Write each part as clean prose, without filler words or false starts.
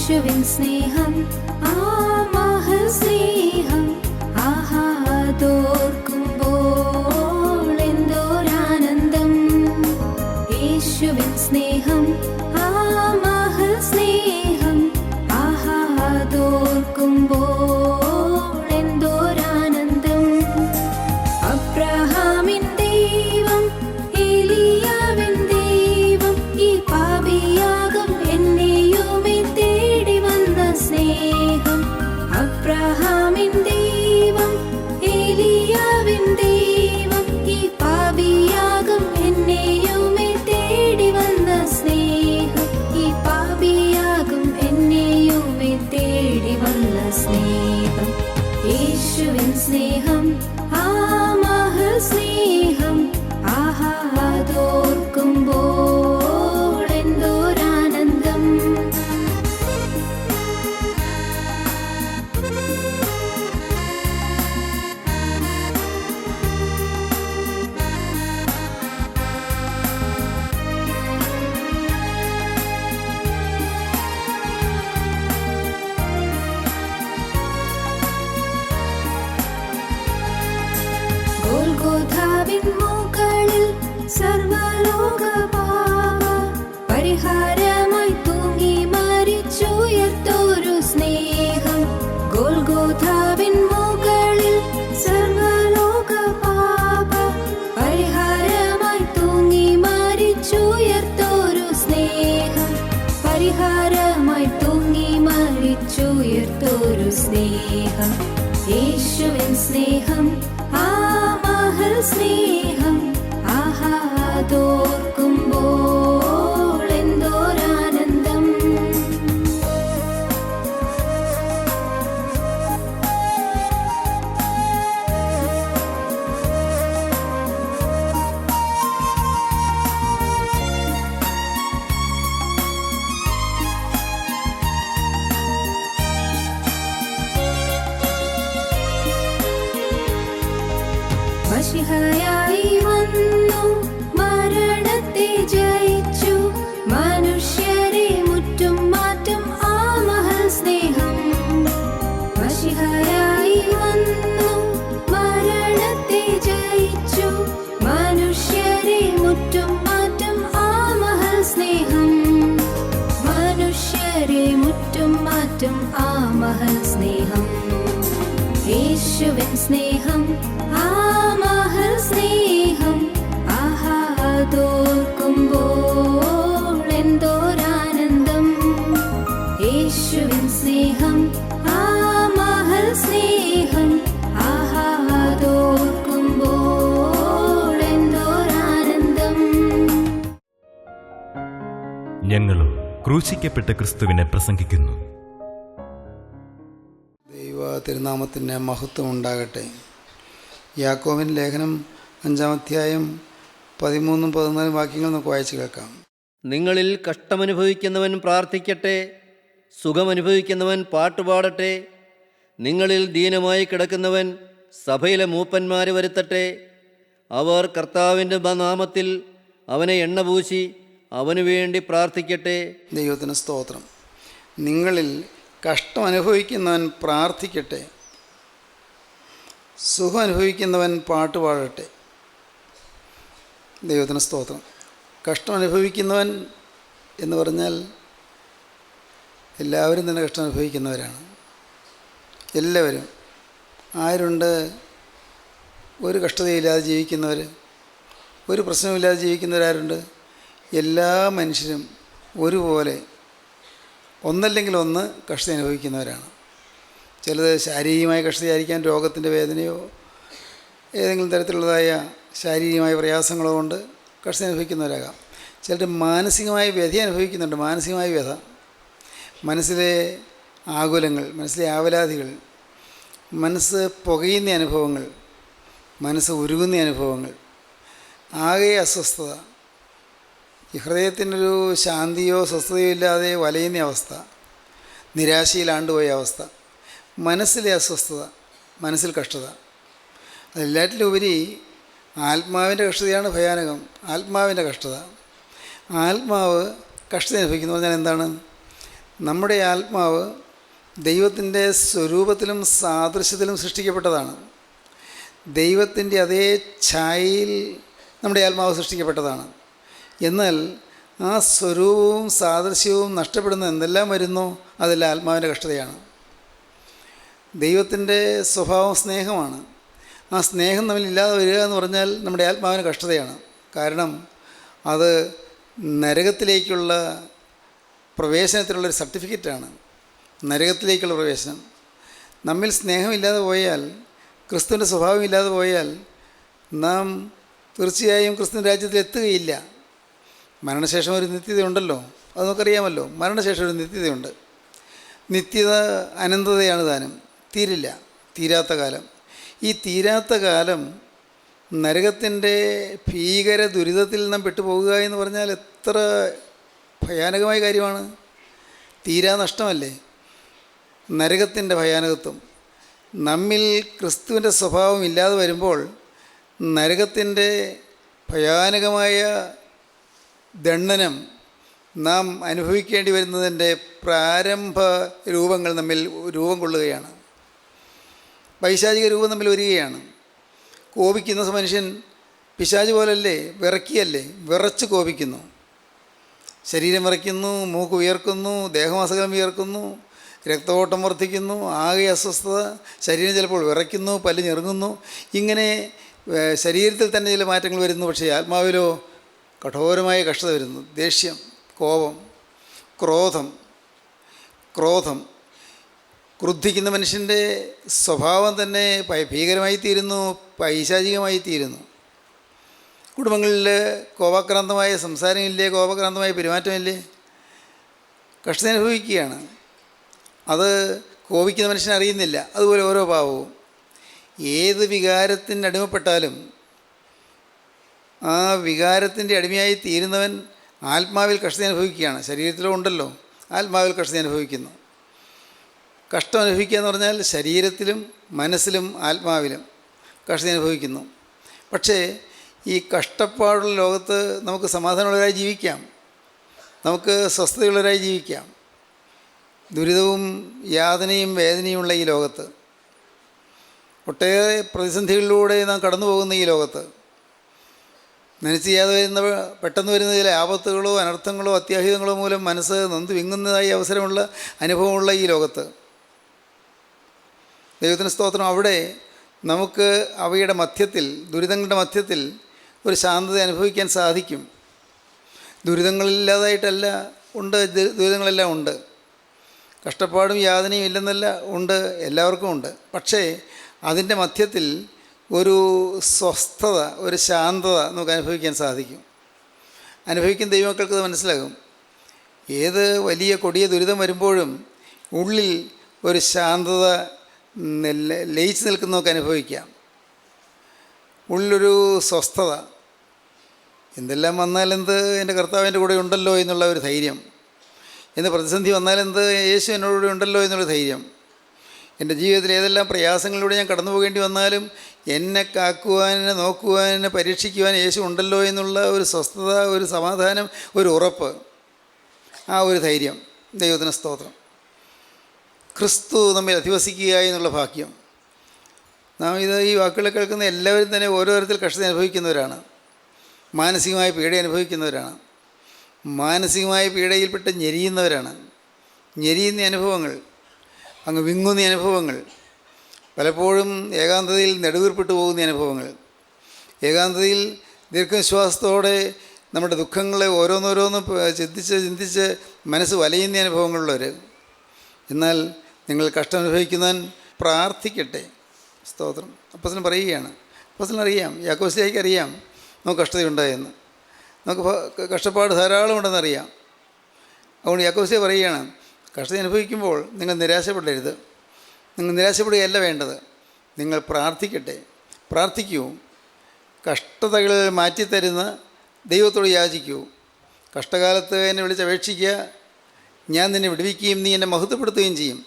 യേശുവിൻ സ്നേഹം ആ മഹൽ സ്നേഹം ആഹാദോർക്കുമ്പോൾ എന്തോരാനന്ദം. യേശുവിൻ സ്നേഹം ആ മഹൽ സ്നേഹം ആഹാദോർക്കുമ്പോൾ എന്തോരാനന്ദം. അബ്രഹാമിൻ ദൈവം ഏലിയാവിൻ ദൈവം ഈ പാപിയാകും എന്നെയുമേ തേടി വന്ന സ്നേഹം. അബ്രഹാമിൻ ദൈവം ഏലിയാവിൻ ദൈവം ഈ പാപിയാകും എന്നെയുമേ തേടി വന്ന സ്നേഹം. ഈ പാപിയാകും എന്നെയുമേ തേടി വന്ന സ്നേഹം. യേശുവിൻ സ്നേഹം ആ മഹൽ സ്നേഹം ആഹാദോർക്കുമ്പോൾ എന്തോരാനന്ദം. ഗോൽഗോഥാവിൻ മുകളിൽ സർവ്വലോക പാപ പരിഹാരമായി തൂങ്ങി മരിച്ചുയർത്തോരു സ്നേഹം. ഗോൽഗോഥാവിൻ മുകളിൽ സർവ്വലോക പാപ പരിഹാരമായി തൂങ്ങി മരിച്ചുയർത്തോരു സ്നേഹം. പരിഹാരമായി തൂങ്ങി മരിച്ചുയർത്തോരു സ്നേഹം. യേശുവിൻ സ്നേഹം ആ മഹൽ സ്നേഹം ആഹാദോർക്കുമ്പോൾ എന്തോരാനന്ദം. മശിഹയായി വന്നു മരണത്തെ ജയിച്ചു മനുഷ്യരെ മുറ്റും മാറ്റും ആ മഹൽ സ്നേഹം. മശിഹയായി വന്നു മരണത്തെ ജയിച്ചു മനുഷ്യരെ മുറ്റും മാറ്റും ആ മഹൽ സ്നേഹം. മനുഷ്യരെ മുറ്റും മാറ്റും ആ മഹൽ സ്നേഹം. യേശുവിൻ സ്നേഹം ആ മഹൽ സ്നേഹം ആഹാദോർക്കുമ്പോൾ എന്തോരാനന്ദം. യേശുവിൻ സ്നേഹം ആ മഹൽ സ്നേഹം ആഹാദോർക്കുമ്പോൾ എന്തോരാനന്ദം. ഞങ്ങളും ക്രൂശിക്കപ്പെട്ട ക്രിസ്തുവിനെ പ്രസംഗിക്കുന്നു. ദൈവ തിരുനാമത്തിന് മഹത്വം ഉണ്ടാകട്ടെ. യാക്കോബിൻ ലേഖനം 5-ാം അധ്യായം 13-14 വാക്യങ്ങൾ നമുക്ക് വായിച്ചു കേൾക്കാം. നിങ്ങളിൽ കഷ്ടമനുഭവിക്കുന്നവൻ പ്രാർത്ഥിക്കട്ടെ, സുഖമനുഭവിക്കുന്നവൻ പാട്ടുപാടട്ടെ. നിങ്ങളിൽ ദീനമായി കിടക്കുന്നവൻ സഭയിലെ മൂപ്പന്മാരെ വരുത്തട്ടെ. അവർ കർത്താവിൻ്റെ നാമത്തിൽ അവനെ എണ്ണപൂശി അവനു വേണ്ടി പ്രാർത്ഥിക്കട്ടെ. ദൈവത്തിന് സ്തോത്രം. നിങ്ങളിൽ കഷ്ടം അനുഭവിക്കുന്നവൻ പ്രാർത്ഥിക്കട്ടെ, സുഖം അനുഭവിക്കുന്നവൻ പാട്ടുപാടട്ടെ. ദൈവത്തിന് സ്തോത്രം. കഷ്ടം അനുഭവിക്കുന്നവൻ എന്ന് പറഞ്ഞാൽ എല്ലാവരും തന്നെ കഷ്ടം അനുഭവിക്കുന്നവരാണ്. എല്ലാവരും. ആരുണ്ട് ഒരു കഷ്ടതയില്ലാതെ ജീവിക്കുന്നവർ? ഒരു പ്രശ്നമില്ലാതെ ജീവിക്കുന്നവരാരുണ്ട്? എല്ലാ മനുഷ്യരും ഒരുപോലെ ഒന്നല്ലെങ്കിൽ ഒന്ന് കഷ്ടത അനുഭവിക്കുന്നവരാണ്. ചിലത് ശാരീരികമായ കഷ്ടതയായിരിക്കാം, രോഗത്തിൻ്റെ വേദനയോ ഏതെങ്കിലും തരത്തിലുള്ളതായ ശാരീരികമായ പ്രയാസങ്ങളോ കൊണ്ട് കഷ്ടത അനുഭവിക്കുന്നവരാകാം. ചിലർ മാനസികമായ വ്യഥ അനുഭവിക്കുന്നുണ്ട്. മാനസികമായ വ്യഥ, മനസ്സിലെ ആകുലങ്ങൾ, മനസ്സിലെ ആവലാതികൾ, മനസ്സ് പുകയുന്ന അനുഭവങ്ങൾ, മനസ്സ് ഉരുകുന്ന അനുഭവങ്ങൾ, ആകെ അസ്വസ്ഥത, ഈ ഹൃദയത്തിനൊരു ശാന്തിയോ സ്വസ്ഥതയോ ഇല്ലാതെ വലയുന്ന അവസ്ഥ, നിരാശയിലാണ്ടുപോയ അവസ്ഥ, മനസ്സിലെ അസ്വസ്ഥത, മനസ്സിൽ കഷ്ടത. അതെല്ലാറ്റിലുപരി ആത്മാവിൻ്റെ കഷ്ടതയാണ് ഭയാനകം. ആത്മാവിൻ്റെ കഷ്ടത. ആത്മാവ് കഷ്ടത അനുഭവിക്കുന്നു പറഞ്ഞാൽ എന്താണ്? നമ്മുടെ ആത്മാവ് ദൈവത്തിൻ്റെ സ്വരൂപത്തിലും സാദൃശ്യത്തിലും സൃഷ്ടിക്കപ്പെട്ടതാണ്. ദൈവത്തിൻ്റെ അതേ ഛായയിൽ നമ്മുടെ ആത്മാവ് സൃഷ്ടിക്കപ്പെട്ടതാണ്. എന്നാൽ ആ സ്വരൂപവും സാദൃശ്യവും നഷ്ടപ്പെടുന്ന എന്തെല്ലാം വരുന്നോ അതെല്ലാം ആത്മാവിൻ്റെ കഷ്ടതയാണ്. ദൈവത്തിൻ്റെ സ്വഭാവം സ്നേഹമാണ്. ആ സ്നേഹം തമ്മിൽ ഇല്ലാതെ വരിക എന്ന് പറഞ്ഞാൽ നമ്മുടെ ആത്മാവിന് കഷ്ടതയാണ്. കാരണം അത് നരകത്തിലേക്കുള്ള പ്രവേശനത്തിനുള്ളൊരു സർട്ടിഫിക്കറ്റാണ്. നരകത്തിലേക്കുള്ള പ്രവേശനം. നമ്മിൽ സ്നേഹമില്ലാതെ പോയാൽ, ക്രിസ്തുവിൻ്റെ സ്വഭാവം ഇല്ലാതെ പോയാൽ നാം തീർച്ചയായും ക്രിസ്തുവിൻ്റെ രാജ്യത്തിൽ എത്തുകയില്ല. മരണശേഷം ഒരു നിത്യതയുണ്ടല്ലോ, അത് നമുക്കറിയാമല്ലോ. മരണശേഷം ഒരു നിത്യതയുണ്ട്. നിത്യത അനന്തതയാണ് താനും, തീരില്ല, തീരാത്ത കാലം. ഈ തീരാത്ത കാലം നരകത്തിൻ്റെ ഭീകര ദുരിതത്തിൽ നാം പെട്ടുപോകുക എന്ന് പറഞ്ഞാൽ എത്ര ഭയാനകമായ കാര്യമാണ്. തീരാ നഷ്ടമല്ലേ നരകത്തിൻ്റെ ഭയാനകത്വം. നമ്മിൽ ക്രിസ്തുവിൻ്റെ സ്വഭാവം ഇല്ലാതെ വരുമ്പോൾ നരകത്തിൻ്റെ ഭയാനകമായ ദണ്ഡനം നാം അനുഭവിക്കേണ്ടി വരുന്നതിൻ്റെ പ്രാരംഭ രൂപങ്ങൾ നമ്മിൽ രൂപം കൊള്ളുകയാണ്. പൈശാചിക രൂപം നമ്മിൽ വരികയാണ്. കോപിക്കുന്ന മനുഷ്യൻ പിശാച് പോലല്ലേ, വിറക്കിയല്ലേ, വിറച്ച് കോപിക്കുന്നു. ശരീരം വിറയ്ക്കുന്നു, മൂക്ക് വിയർക്കുന്നു, ദേഹമാസകലം വിയർക്കുന്നു, രക്തഓട്ടം വർദ്ധിക്കുന്നു, ആകെ അസ്വസ്ഥത, ശരീരം ചിലപ്പോൾ വിറയ്ക്കുന്നു, പല്ല് ഞെറുങ്ങുന്നു. ഇങ്ങനെ ശരീരത്തിൽ തന്നെ ചില മാറ്റങ്ങൾ വരുന്നു. പക്ഷേ ആത്മാവിലോ കഠോരമായ കഷ്ടത വരുന്നു. ദേഷ്യം, കോപം, ക്രോധം. ക്രുദ്ധിക്കുന്ന മനുഷ്യൻ്റെ സ്വഭാവം തന്നെ ഭീകരമായി തീരുന്നു, പൈശാചികമായി തീരുന്നു. കുടുംബങ്ങളിൽ കോപാക്രാന്തമായ സംസാരമില്ലേ, കോപാക്രാന്തമായ പെരുമാറ്റമില്ലേ, കഷ്ടത അനുഭവിക്കുകയാണ്. അത് കോപിക്കുന്ന മനുഷ്യനെ അറിയുന്നില്ല. അതുപോലെ ഓരോ പാവവും ഏത് വികാരത്തിന് അടിമപ്പെട്ടാലും ആ വികാരത്തിൻ്റെ അടിമയായി തീരുന്നവൻ ആത്മാവിൽ കഷ്ടത അനുഭവിക്കുകയാണ്. ശരീരത്തിലും ഉണ്ടല്ലോ, ആത്മാവിൽ കഷ്ടത അനുഭവിക്കുന്നു. കഷ്ടം അനുഭവിക്കുക എന്ന് പറഞ്ഞാൽ ശരീരത്തിലും മനസ്സിലും ആത്മാവിലും കഷ്ടത അനുഭവിക്കുന്നു. പക്ഷേ ഈ കഷ്ടപ്പാടുള്ള ലോകത്ത് നമുക്ക് സമാധാനമുള്ളവരായി ജീവിക്കാം, നമുക്ക് സ്വസ്ഥതയുള്ളവരായി ജീവിക്കാം. ദുരിതവും യാതനയും വേദനയുമുള്ള ഈ ലോകത്ത്, ഒട്ടേറെ പ്രതിസന്ധികളിലൂടെ നാം കടന്നു പോകുന്ന ഈ ലോകത്ത്, നനച്ച് ചെയ്യാതെ വരുന്ന പെട്ടെന്ന് വരുന്ന ചില ആപത്തുകളോ അനർത്ഥങ്ങളോ അത്യാഹിതങ്ങളോ മൂലം മനസ്സ് നൊന്ത് വിങ്ങുന്നതായി അവസരമുള്ള അനുഭവമുള്ള ഈ ലോകത്ത്, ദൈവത്തിന് സ്തോത്രം, അവിടെ നമുക്ക് അവയുടെ മധ്യത്തിൽ, ദുരിതങ്ങളുടെ മധ്യത്തിൽ ഒരു ശാന്തത അനുഭവിക്കാൻ സാധിക്കും. ദുരിതങ്ങളില്ലാതായിട്ടല്ല, ഉണ്ട്, ദുരിതങ്ങളെല്ലാം ഉണ്ട്. കഷ്ടപ്പാടും യാതനയും ഇല്ലെന്നല്ല, ഉണ്ട്, എല്ലാവർക്കും ഉണ്ട്. പക്ഷേ അതിൻ്റെ മധ്യത്തിൽ ഒരു സ്വസ്ഥത, ഒരു ശാന്തത നമുക്ക് അനുഭവിക്കാൻ സാധിക്കും. അനുഭവിക്കുന്ന ദൈവമക്കൾക്ക് അത് മനസ്സിലാകും. ഏത് വലിയ കൊടിയ ദുരിതം വരുമ്പോഴും ഉള്ളിൽ ഒരു ശാന്തത ലയിച്ച് നിൽക്കുന്നതൊക്കെ അനുഭവിക്കാം. ഉള്ളൊരു സ്വസ്ഥത. എന്തെല്ലാം വന്നാലെന്ത്, എൻ്റെ കർത്താവ് എൻ്റെ കൂടെ ഉണ്ടല്ലോ എന്നുള്ള ഒരു ധൈര്യം. എന്ത് പ്രതിസന്ധി വന്നാലെന്ത്, യേശു എന്നോടുകൂടെ ഉണ്ടല്ലോ എന്നുള്ള ധൈര്യം. എൻ്റെ ജീവിതത്തിൽ ഏതെല്ലാം പ്രയാസങ്ങളിലൂടെ ഞാൻ കടന്നു പോകേണ്ടി വന്നാലും എന്നെ കാക്കുവാൻ, എന്നെ നോക്കുവാൻ, എന്നെ പരീക്ഷിക്കുവാൻ യേശു ഉണ്ടല്ലോ എന്നുള്ള ഒരു സ്വസ്ഥത, ഒരു സമാധാനം, ഒരു ഉറപ്പ്, ആ ഒരു ധൈര്യം. ദൈവത്തിന് സ്തോത്രം. ക്രിസ്തു നമ്മിൽ അധിവസിക്കുക എന്നുള്ള ഭാഗ്യം. നാം ഈ വാക്കുകൾ കേൾക്കുന്ന എല്ലാവരും തന്നെ ഓരോ തരത്തിൽ കഷ്ടത അനുഭവിക്കുന്നവരാണ്. മാനസികമായ പീഡ അനുഭവിക്കുന്നവരാണ്. മാനസികമായ പീഡയിൽപ്പെട്ട് ഞെരിയുന്നവരാണ്. ഞെരിയുന്ന അനുഭവങ്ങൾ, അങ്ങ് വിങ്ങുന്ന അനുഭവങ്ങൾ, പലപ്പോഴും ഏകാന്തതയിൽ നെടുവീർപ്പിട്ട് പോകുന്ന അനുഭവങ്ങൾ, ഏകാന്തതയിൽ ദീർഘവിശ്വാസത്തോടെ നമ്മുടെ ദുഃഖങ്ങളെ ഓരോന്നോരോന്നും ചിന്തിച്ച് മനസ്സ് വലയുന്ന അനുഭവങ്ങളുള്ളവർ. എന്നാൽ നിങ്ങൾ കഷ്ടം അനുഭവിക്കുന്നവൻ പ്രാർത്ഥിക്കട്ടെ. സ്തോത്രം. അപ്പോസ്തലൻ പറയുകയാണ്, അപ്പോസ്തലനറിയാം, യാക്കോബോസ്ലിഹായ്ക്ക് അറിയാം നമുക്ക് കഷ്ടതയുണ്ടായെന്ന്, നമുക്ക് കഷ്ടപ്പാട് ധാരാളം ഉണ്ടെന്നറിയാം. അതുകൊണ്ട് യാക്കോബോസ്ലിഹ പറയുകയാണ്, കഷ്ടത അനുഭവിക്കുമ്പോൾ നിങ്ങൾ നിരാശപ്പെടരുത്. നിങ്ങൾ നിരാശപ്പെടുകയല്ല വേണ്ടത്, നിങ്ങൾ പ്രാർത്ഥിക്കട്ടെ. പ്രാർത്ഥിക്കൂ. കഷ്ടതകൾ മാറ്റിത്തരുന്ന ദൈവത്തോട് യാചിക്കൂ. കഷ്ടകാലത്ത് എന്നെ വിളിച്ചപേക്ഷിക്കുക, ഞാൻ നിന്നെ വിടുവിക്കുകയും നീ എന്നെ മഹത്വപ്പെടുത്തുകയും ചെയ്യും.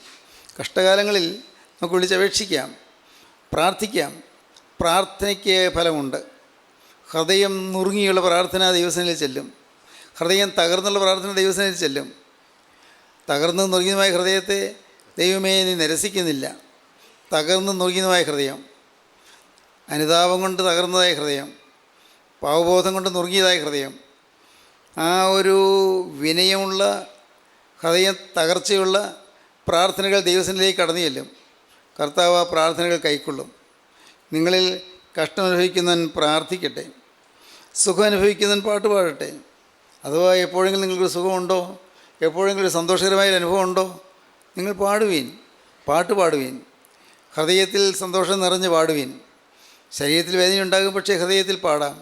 കഷ്ടകാലങ്ങളിൽ നമുക്ക് വിളിച്ചപേക്ഷിക്കാം, പ്രാർത്ഥിക്കാം. പ്രാർത്ഥനയ്ക്ക് ഫലമുണ്ട്. ഹൃദയം നുറുങ്ങിയുള്ള പ്രാർത്ഥന ദൈവസന്നിധിയിൽ ചെല്ലും. ഹൃദയം തകർന്നുള്ള പ്രാർത്ഥന ദൈവസന്നിധിയിൽ ചെല്ലും. തകർന്നു നുറുങ്ങിയതുമായ ഹൃദയത്തെ ദൈവമേ നീ നിരസിക്കുന്നില്ല. തകർന്നു നുറുങ്ങിയതുമായ ഹൃദയം, അനുതാപം കൊണ്ട് തകർന്നതായ ഹൃദയം, പാവബോധം കൊണ്ട് നുറുങ്ങിയതായ ഹൃദയം, ആ ഒരു വിനയമുള്ള ഹൃദയം, തകർച്ചയുള്ള പ്രാർത്ഥനകൾ ദൈവസന്നിധിയിലേക്ക് കടന്നു ചെല്ലും. കർത്താവ് ആ പ്രാർത്ഥനകൾ കൈക്കൊള്ളും. നിങ്ങളിൽ കഷ്ടം അനുഭവിക്കുന്നവൻ പ്രാർത്ഥിക്കട്ടെ, സുഖം അനുഭവിക്കുന്നവൻ പാട്ട് പാടട്ടെ. അഥവാ എപ്പോഴെങ്കിലും നിങ്ങൾക്കൊരു സുഖമുണ്ടോ, എപ്പോഴെങ്കിലും ഒരു സന്തോഷകരമായൊരു അനുഭവം ഉണ്ടോ, നിങ്ങൾ പാടുവീൻ, പാട്ട് പാടുവീൻ, ഹൃദയത്തിൽ സന്തോഷം നിറഞ്ഞ് പാടുവീൻ. ശരീരത്തിൽ വേദനയുണ്ടാകും, പക്ഷേ ഹൃദയത്തിൽ പാടാം.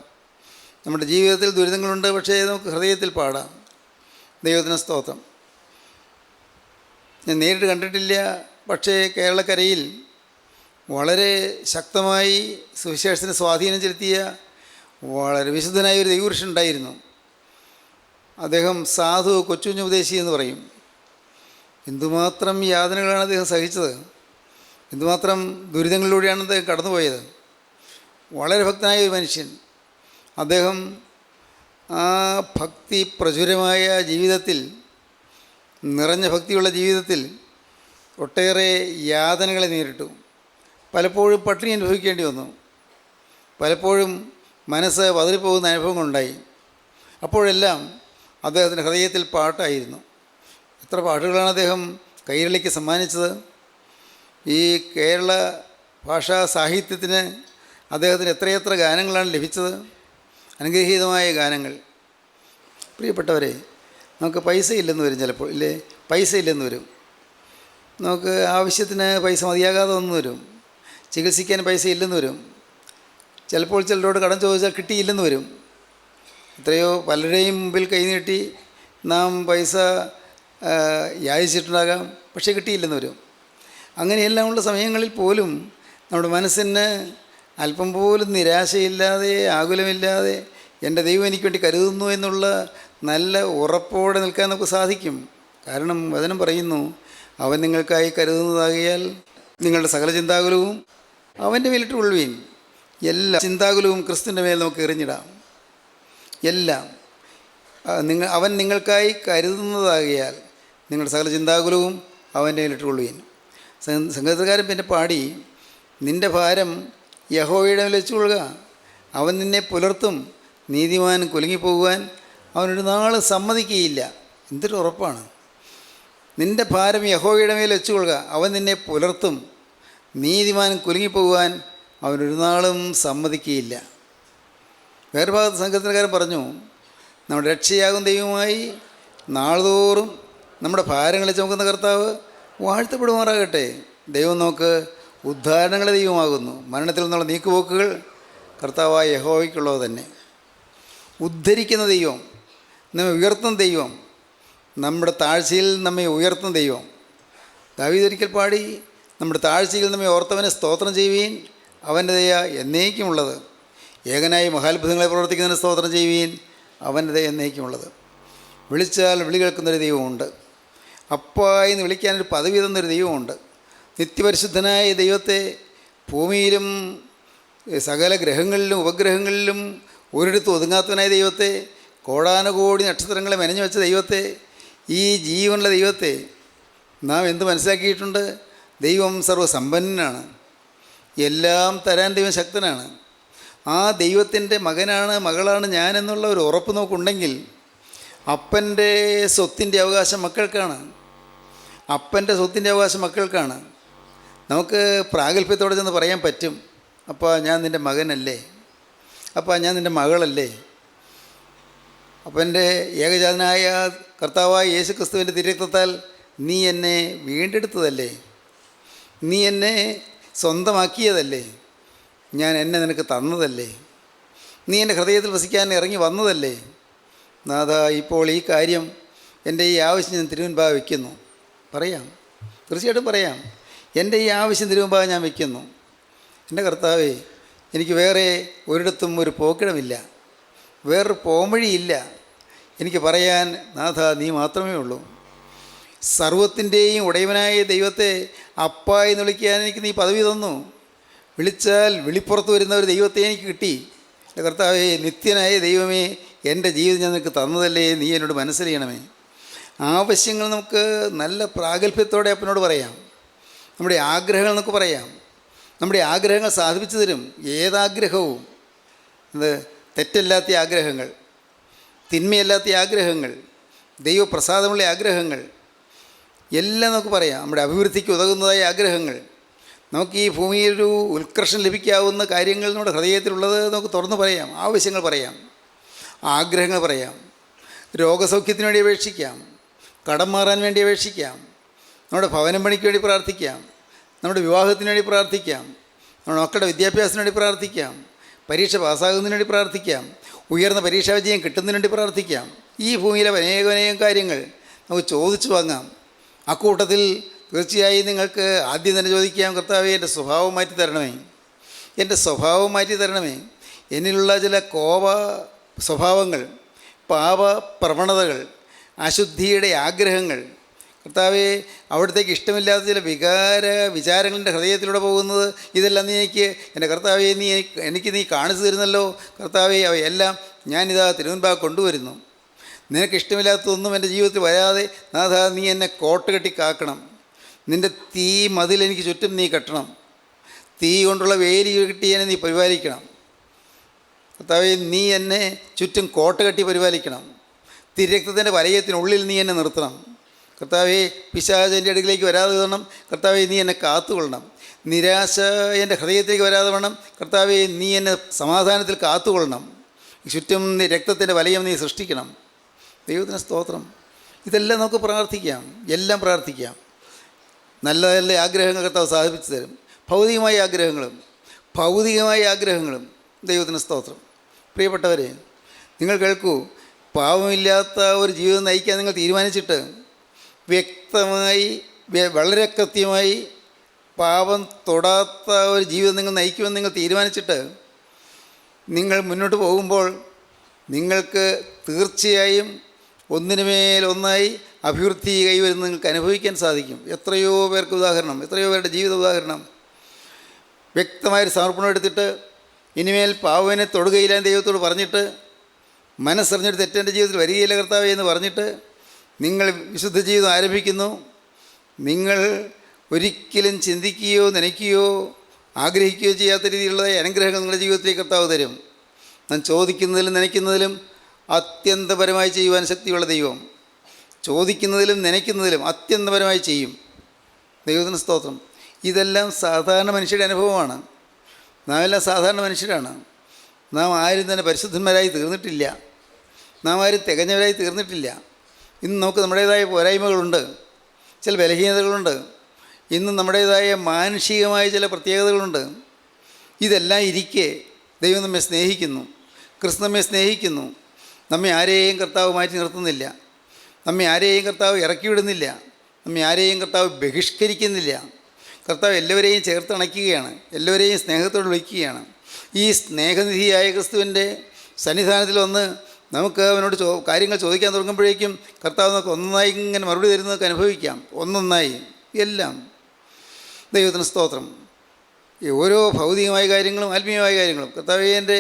നമ്മുടെ ജീവിതത്തിൽ ദുരിതങ്ങളുണ്ട്, പക്ഷേ നമുക്ക് ഹൃദയത്തിൽ പാടാം. ദൈവത്തിന് സ്തോത്രം. ഞാൻ നേരിട്ട് കണ്ടിട്ടില്ല, പക്ഷേ കേരളക്കരയിൽ വളരെ ശക്തമായി സുവിശേഷത്തിന് സ്വാധീനം ചെലുത്തിയ വളരെ വിശുദ്ധനായ ഒരു ദൈവപുരുഷൻ ഉണ്ടായിരുന്നു. അദ്ദേഹം സാധു കൊച്ചുകുഞ്ഞ് ഉപദേശി എന്ന് പറയും. എന്തുമാത്രം യാതനകളാണ് അദ്ദേഹം സഹിച്ചത്, എന്തുമാത്രം ദുരിതങ്ങളിലൂടെയാണ് അദ്ദേഹം കടന്നുപോയത്. വളരെ ഭക്തനായ ഒരു മനുഷ്യൻ. അദ്ദേഹം ആ ഭക്തി പ്രചുരമായ ജീവിതത്തിൽ, നിറഞ്ഞ ഭക്തിയുള്ള ജീവിതത്തിൽ ഒട്ടേറെ യാതനകളെ നേരിട്ടു. പലപ്പോഴും പട്ടിണി അനുഭവിക്കേണ്ടി വന്നു, പലപ്പോഴും മനസ്സ് പതറിപ്പോകുന്ന അനുഭവങ്ങളുണ്ടായി. അപ്പോഴെല്ലാം അദ്ദേഹത്തിൻ്റെ ഹൃദയത്തിൽ പാട്ടായിരുന്നു. എത്ര പാട്ടുകളാണ് അദ്ദേഹം കൈരളിക്ക് സമ്മാനിച്ചത്. ഈ കേരള ഭാഷാ സാഹിത്യത്തിന് അദ്ദേഹത്തിന് എത്രയെത്ര ഗാനങ്ങളാണ് ലഭിച്ചത്, അനുഗ്രഹീതമായ ഗാനങ്ങൾ. പ്രിയപ്പെട്ടവരെ, നമുക്ക് പൈസ ഇല്ലെന്ന് വരും ചിലപ്പോൾ, ഇല്ലേ? പൈസ ഇല്ലെന്ന് വരും. നമുക്ക് ആവശ്യത്തിന് പൈസ മതിയാകാതെ വന്നു വരും. ചികിത്സിക്കാൻ പൈസ ഇല്ലെന്ന് വരും. ചിലപ്പോൾ ചിലരോട് കടം ചോദിച്ചാൽ കിട്ടിയില്ലെന്ന് വരും. എത്രയോ പലരുടെയും മുമ്പിൽ കൈനീട്ടി നാം പൈസ യാചിച്ചിട്ടുണ്ടാകാം, പക്ഷേ കിട്ടിയില്ലെന്ന് വരും. അങ്ങനെയെല്ലാം ഉള്ള സമയങ്ങളിൽ പോലും നമ്മുടെ മനസ്സിന് അല്പം പോലും നിരാശയില്ലാതെ, ആകുലമില്ലാതെ എൻ്റെ ദൈവം എനിക്ക് വേണ്ടി കരുതുന്നു എന്നുള്ള നല്ല ഉറപ്പോടെ നിൽക്കാൻ നമുക്ക് സാധിക്കും. കാരണം വചനം പറയുന്നു, അവൻ നിങ്ങൾക്കായി കരുതുന്നതാകിയാൽ നിങ്ങളുടെ സകല ചിന്താകുലവും അവൻ്റെ മേലിട്ട് കൊള്ളുവീൻ. എല്ലാ ചിന്താകുലവും ക്രിസ്തുവിൻ്റെ മേൽ നമുക്ക് എറിഞ്ഞിടാം. എല്ലാം അവൻ നിങ്ങൾക്കായി കരുതുന്നതാകിയാൽ നിങ്ങളുടെ സകല ചിന്താകുലവും അവൻ്റെ മേലിട്ട് കൊള്ളുവീൻ. സംഗീതകാരൻ പിന്നെ പാടി, നിൻ്റെ ഭാരം യഹോവയുടെ മേൽ വെച്ചു കൊള്ളുക, അവൻ നിന്നെ പുലർത്തും, നീതിമാൻ കുലുങ്ങിപ്പോകുവാൻ അവനൊരു നാൾ സമ്മതിക്കുകയില്ല. എന്തൊരു ഉറപ്പാണ്! നിൻ്റെ ഭാരം യഹോവയുടെ മേൽ വെച്ചു കൊള്ളുക, അവൻ നിന്നെ പുലർത്തും, നീതിമാൻ കുലുങ്ങിപ്പോകുവാൻ അവനൊരു നാളും സമ്മതിക്കുകയില്ല. വേറെ ഭാഗത്ത് സംഘത്തിനക്കാരൻ പറഞ്ഞു, നമ്മുടെ രക്ഷയാകും ദൈവമായി നാൾതോറും നമ്മുടെ ഭാരങ്ങളെ ചുമക്കുന്ന കർത്താവ് വാഴ്ത്തപ്പെടുമാറാകട്ടെ. ദൈവം നമുക്ക് ഉദ്ധാരണങ്ങളെ ദൈവമാകുന്നു. മരണത്തിൽ നിന്നുള്ള നീക്കുപോക്കുകൾ കർത്താവായ യഹോവയ്ക്കുള്ളത് തന്നെ. ഉദ്ധരിക്കുന്ന ദൈവം, നമ്മെ ഉയർത്തുന്ന ദൈവം, നമ്മുടെ താഴ്ചയിൽ നമ്മെ ഉയർത്തുന്ന ദൈവം. ദാവീദ് ഒരിക്കൽ പാടി, നമ്മുടെ താഴ്ചയിൽ നമ്മെ ഓർത്തവനെ സ്തോത്രം ചെയ്യുവീൻ, അവൻ്റെ ദയ എന്നേക്കുമുള്ളത്. ഏകനായി മഹാത്ഭുതങ്ങളെ പ്രവർത്തിക്കുന്നതിന് സ്തോത്രം ചെയ്യുവീൻ, അവൻ്റെ ദയ എന്നേക്കുമുള്ളത്. വിളിച്ചാൽ വിളി കേൾക്കുന്നൊരു ദൈവമുണ്ട്. അപ്പായി എന്ന് വിളിക്കാനൊരു പദവി തന്നൊരു ദൈവമുണ്ട്. നിത്യപരിശുദ്ധനായ ദൈവത്തെ ഭൂമിയിലും സകല ഗ്രഹങ്ങളിലും ഉപഗ്രഹങ്ങളിലും ഒരിടത്തും ഒതുങ്ങാത്തവനായ ദൈവത്തെ, കോടാനുകോടി നക്ഷത്രങ്ങളെ മെനഞ്ഞു വെച്ച ദൈവത്തെ, ഈ ജീവനുള്ള ദൈവത്തെ നാം എന്ത് മനസ്സിലാക്കിയിട്ടുണ്ട്? ദൈവം സർവ്വസമ്പന്നനാണ്, എല്ലാം തരാൻ ദൈവം ശക്തനാണ്. ആ ദൈവത്തിൻ്റെ മകനാണ്, മകളാണ് ഞാനെന്നുള്ള ഒരു ഉറപ്പ് നമുക്കുണ്ടെങ്കിൽ അപ്പൻ്റെ സ്വത്തിൻ്റെ അവകാശം മക്കൾക്കാണ്. അപ്പൻ്റെ സ്വത്തിൻ്റെ അവകാശം മക്കൾക്കാണ്. നമുക്ക് പ്രാഗൽഭ്യത്തോടെ ചെന്ന് പറയാൻ പറ്റും, അപ്പാ ഞാൻ നിൻ്റെ മകനല്ലേ, അപ്പാ ഞാൻ നിൻ്റെ മകളല്ലേ. അപ്പൻ്റെ ഏകജാതനായ കർത്താവായ യേശു ക്രിസ്തുവിൻ്റെ തിരുരക്തത്താൽ നീ എന്നെ വീണ്ടെടുത്തതല്ലേ, നീ എന്നെ സ്വന്തമാക്കിയതല്ലേ, ഞാൻ എന്നെ നിനക്ക് തന്നതല്ലേ, നീ എൻ്റെ ഹൃദയത്തിൽ വസിക്കാൻ ഇറങ്ങി വന്നതല്ലേ. നാഥ, ഇപ്പോൾ ഈ കാര്യം, എൻ്റെ ഈ ആവശ്യം ഞാൻ തിരുമുൻപാകെ വയ്ക്കുന്നു. പറയാം, തീർച്ചയായിട്ടും പറയാം. എൻ്റെ ഈ ആവശ്യം തിരുമുൻപാകെ ഞാൻ വയ്ക്കുന്നു. എൻ്റെ കർത്താവേ, എനിക്ക് വേറെ ഒരിടത്തും ഒരു പോക്കിടമില്ല, വേറൊരു പോംവഴിയില്ല. എനിക്ക് പറയാൻ നാഥ നീ മാത്രമേ ഉള്ളൂ. സർവ്വത്തിൻ്റെയും ഉടയവനായ ദൈവത്തെ അപ്പായി എന്ന് വിളിക്കാൻ എനിക്ക് നീ പദവി തന്നു. വിളിച്ചാൽ വിളിപ്പുറത്ത് വരുന്ന ഒരു ദൈവത്തെ എനിക്ക് കിട്ടി. എൻ്റെ കർത്താവേ, നിത്യനായ ദൈവമേ, എൻ്റെ ജീവിതം ഞാൻ നിനക്ക് തന്നതല്ലേ, നീ എന്നോട് മനസ്സിലായണമേ. ആവശ്യങ്ങൾ നമുക്ക് നല്ല പ്രാഗൽഭ്യത്തോടെ അപ്പനോട് പറയാം. നമ്മുടെ ആഗ്രഹങ്ങൾ നമുക്ക് പറയാം. നമ്മുടെ ആഗ്രഹങ്ങൾ സാധിപ്പിച്ചു തരും. ഏതാഗ്രഹവും, ഇത് തെറ്റല്ലാത്ത ആഗ്രഹങ്ങൾ, തിന്മയല്ലാത്ത ആഗ്രഹങ്ങൾ, ദൈവപ്രസാദമുള്ള ആഗ്രഹങ്ങൾ എല്ലാം നമുക്ക് പറയാം. നമ്മുടെ അഭിവൃദ്ധിക്ക് ഉതകുന്നതായ ആഗ്രഹങ്ങൾ, നമുക്ക് ഈ ഭൂമിയിൽ ഒരു ഉത്കർഷം ലഭിക്കാവുന്ന കാര്യങ്ങൾ നമ്മുടെ ഹൃദയത്തിലുള്ളത് നമുക്ക് തുറന്ന് പറയാം. ആവശ്യങ്ങൾ പറയാം, ആഗ്രഹങ്ങൾ പറയാം. രോഗസൗഖ്യത്തിന് വേണ്ടി അപേക്ഷിക്കാം, കടം മാറാൻ വേണ്ടി അപേക്ഷിക്കാം, നമ്മുടെ ഭവനം പണിക്ക് വേണ്ടി പ്രാർത്ഥിക്കാം, നമ്മുടെ വിവാഹത്തിന് വേണ്ടി പ്രാർത്ഥിക്കാം, നമ്മുടെ മക്കളുടെ വിദ്യാഭ്യാസത്തിന് വേണ്ടി പ്രാർത്ഥിക്കാം, പരീക്ഷ പാസ്സാകുന്നതിന് വേണ്ടി പ്രാർത്ഥിക്കാം, ഉയർന്ന പരീക്ഷാ വിജയം കിട്ടുന്നതിന് വേണ്ടി പ്രാർത്ഥിക്കാം. ഈ ഭൂമിയിലെ അനേകം കാര്യങ്ങൾ നമുക്ക് ചോദിച്ചു വാങ്ങാം. അക്കൂട്ടത്തിൽ തീർച്ചയായും നിങ്ങൾക്ക് ആദ്യം തന്നെ ചോദിക്കാം, കർത്താവേ എൻ്റെ സ്വഭാവം മാറ്റി തരണമേ, എൻ്റെ സ്വഭാവം മാറ്റി തരണമേ. എന്നിലുള്ള ചില കോപ സ്വഭാവങ്ങൾ, പാപ പ്രവണതകൾ, അശുദ്ധിയുടെ ആഗ്രഹങ്ങൾ, കർത്താവേ അവിടത്തേക്ക് ഇഷ്ടമില്ലാത്ത ചില വിചാരങ്ങളുടെ ഹൃദയത്തിലൂടെ പോകുന്നത്, ഇതെല്ലാം നീ എൻ്റെ കർത്താവേ എനിക്ക് നീ കാണിച്ചു തരുന്നല്ലോ. കർത്താവേ അവയെല്ലാം ഞാനിതാ തിരുമുൻപാകെ കൊണ്ടുവരുന്നു. നിനക്കിഷ്ടമില്ലാത്തതൊന്നും എൻ്റെ ജീവിതത്തിൽ വരാതെ നാഥ നീ എന്നെ കോട്ട കെട്ടി കാക്കണം. നിൻ്റെ തീ മതിൽ എനിക്ക് ചുറ്റും നീ കെട്ടണം. തീ കൊണ്ടുള്ള വേലി കെട്ടി എന്നെ നീ പരിപാലിക്കണം. കർത്താവേ നീ എന്നെ ചുറ്റും കോട്ട കെട്ടി പരിപാലിക്കണം. തിരക്തത്തിൻ്റെ വലയത്തിനുള്ളിൽ നീ എന്നെ നിർത്തണം. കർത്താവേ പിശാച് എൻ്റെ അടുക്കിലേക്ക് വരാതെ വേണം. കർത്താവേ നീ എന്നെ കാത്തുകൊള്ളണം. നിരാശ എൻ്റെ ഹൃദയത്തിലേക്ക് വരാതെ വേണം. കർത്താവേ നീ എന്നെ സമാധാനത്തിൽ കാത്തുകൊള്ളണം. ചുറ്റും രക്തത്തിൻ്റെ വലയം നീ സൃഷ്ടിക്കണം. ദൈവത്തിന് സ്തോത്രം. ഇതെല്ലാം നമുക്ക് പ്രാർത്ഥിക്കാം, എല്ലാം പ്രാർത്ഥിക്കാം. നല്ല നല്ല ആഗ്രഹങ്ങൾ കർത്താവ് സാധിപ്പിച്ചു തരും. ഭൗതികമായ ആഗ്രഹങ്ങളും ദൈവത്തിന് സ്തോത്രം. പ്രിയപ്പെട്ടവരെ, നിങ്ങൾ കേൾക്കൂ. പാവമില്ലാത്ത ഒരു ജീവിതം നയിക്കാൻ നിങ്ങൾ തീരുമാനിച്ചിട്ട് വ്യക്തമായി വളരെ കൃത്യമായി പാപം തൊടാത്ത ഒരു ജീവിതം നിങ്ങൾ നയിക്കുമെന്ന് നിങ്ങൾ തീരുമാനിച്ചിട്ട് നിങ്ങൾ മുന്നോട്ട് പോകുമ്പോൾ നിങ്ങൾക്ക് തീർച്ചയായും ഒന്നിനുമേലൊന്നായി അഭിവൃദ്ധി കൈവരുന്ന നിങ്ങൾക്ക് അനുഭവിക്കാൻ സാധിക്കും. എത്രയോ പേർക്ക് ഉദാഹരണം, എത്രയോ പേരുടെ ജീവിത ഉദാഹരണം. വ്യക്തമായൊരു സമർപ്പണം എടുത്തിട്ട് ഇനിമേൽ പാവനെ തൊടുകയില്ല എന്ന് ദൈവത്തോട് പറഞ്ഞിട്ട്, മനസ്സറിഞ്ഞൊരു തെറ്റെൻ്റെ ജീവിതത്തിൽ വരികയില്ല കർത്താവേ എന്ന് പറഞ്ഞിട്ട് നിങ്ങൾ വിശുദ്ധ ജീവിതം ആരംഭിക്കുന്നു. നിങ്ങൾ ഒരിക്കലും ചിന്തിക്കുകയോ നനയ്ക്കുകയോ ആഗ്രഹിക്കുകയോ ചെയ്യാത്ത രീതിയിലുള്ള അനുഗ്രഹങ്ങൾ നിങ്ങളുടെ ജീവിതത്തിലേക്ക് കർത്താവ് തരും. ഞാൻ ചോദിക്കുന്നതിലും നനയ്ക്കുന്നതിലും അത്യന്തപരമായി ചെയ്യുവാൻ ശക്തിയുള്ള ദൈവം, ചോദിക്കുന്നതിലും നനയ്ക്കുന്നതിലും അത്യന്തപരമായി ചെയ്യും. ദൈവത്തിന് സ്തോത്രം. ഇതെല്ലാം സാധാരണ മനുഷ്യരുടെ അനുഭവമാണ്. നാം എല്ലാം സാധാരണ മനുഷ്യരാണ്. നാം ആരും തന്നെ പരിശുദ്ധന്മാരായി തീർന്നിട്ടില്ല. നാം ആരും തികഞ്ഞവരായി തീർന്നിട്ടില്ല. ഇന്ന് നമുക്ക് നമ്മുടേതായ പോരായ്മകളുണ്ട്, ചില ബലഹീനതകളുണ്ട്. ഇന്ന് നമ്മുടേതായ മാനുഷികമായ ചില പ്രത്യേകതകളുണ്ട്. ഇതെല്ലാം ഇരിക്കെ ദൈവം നമ്മെ സ്നേഹിക്കുന്നു, ക്രിസ്തു നമ്മെ സ്നേഹിക്കുന്നു. നമ്മെ ആരെയും കർത്താവ് മാറ്റി നിർത്തുന്നില്ല. നമ്മെ ആരെയും കർത്താവ് ഇറക്കി വിടുന്നില്ല. നമ്മെ ആരെയും കർത്താവ് ബഹിഷ്കരിക്കുന്നില്ല. കർത്താവ് എല്ലാവരെയും ചേർത്തണയ്ക്കുകയാണ്, എല്ലാവരെയും സ്നേഹത്തോട് വിളിക്കുകയാണ്. ഈ സ്നേഹനിധിയായ ക്രിസ്തുവിൻ്റെ സന്നിധാനത്തിൽ വന്ന് നമുക്ക് അവനോട് കാര്യങ്ങൾ ചോദിക്കാൻ തുടങ്ങുമ്പോഴേക്കും കർത്താവ് നമുക്ക് ഒന്നായി ഇങ്ങനെ മറുപടി തരുന്നതൊക്കെ അനുഭവിക്കാം. ഒന്നൊന്നായി എല്ലാം. ദൈവത്തിന് സ്തോത്രം. ഈ ഓരോ ഭൗതികമായ കാര്യങ്ങളും ആത്മീയമായ കാര്യങ്ങളും കർത്താവേ എൻ്റെ